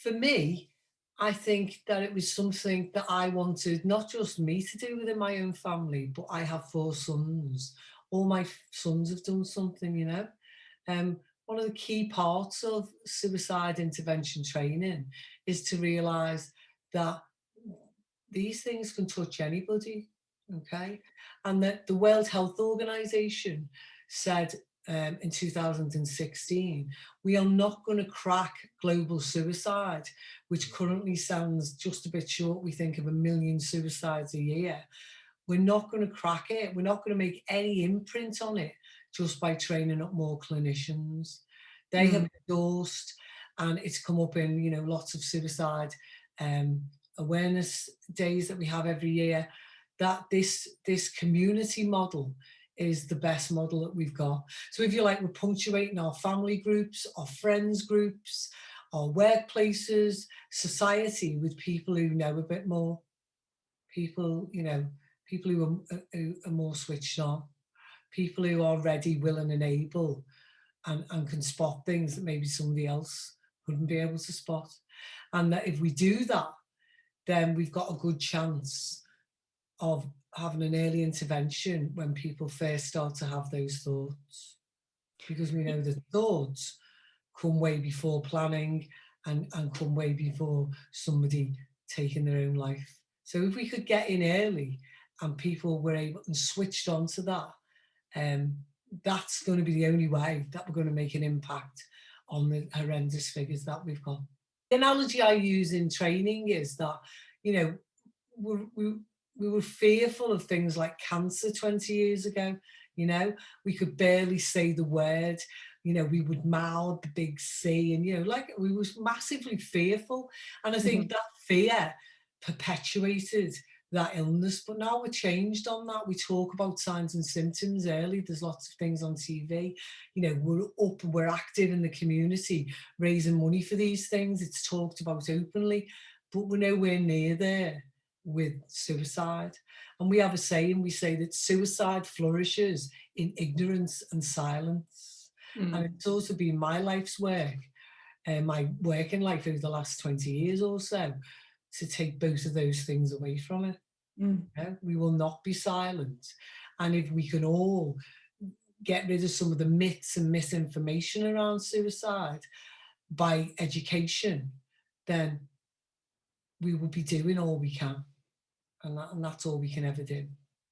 For me, I think that it was something that I wanted not just me to do within my own family, but I have 4 sons. All my sons have done something, you know? One of the key parts of suicide intervention training is to realise that these things can touch anybody, okay? And that the World Health Organization said in 2016, we are not going to crack global suicide, which currently sounds just a bit short. We think of 1 million suicides a year. We're not going to crack it. We're not going to make any imprint on it just by training up more clinicians. They have Mm. endorsed, and it's come up in, you know, lots of suicide um, awareness days that we have every year, that this community model is the best model that we've got. So if you like, we're punctuating our family groups, our friends groups, our workplaces, society with people who know a bit more, people, you know, people who are more switched on, people who are ready, willing, and able, and can spot things that maybe somebody else wouldn't be able to spot. And that if we do that, then we've got a good chance of having an early intervention when people first start to have those thoughts. Because we know that thoughts come way before planning, and come way before somebody taking their own life. So if we could get in early and people were able and switched on to that, um, that's going to be the only way that we're going to make an impact on the horrendous figures that we've got. The analogy I use in training is that, you know, we, we, we were fearful of things like cancer 20 years ago. You know, we could barely say the word. You know, we would mouth the big C, and, you know, like, we was massively fearful. And I think Mhm. that fear perpetuated that illness. But now we're changed on that. We talk about signs and symptoms early. There's lots of things on TV. You know, we're up and we're active in the community, raising money for these things. It's talked about openly, but we're nowhere near there with suicide. And we have a saying, we say that suicide flourishes in ignorance and silence. And Mm. it's also been my life's work, and my working life over the last 20 years or so, to take both of those things away from it. Mm. We will not be silent. And if we can all get rid of some of the myths and misinformation around suicide by education, then we will be doing all we can. And that's all we can ever do.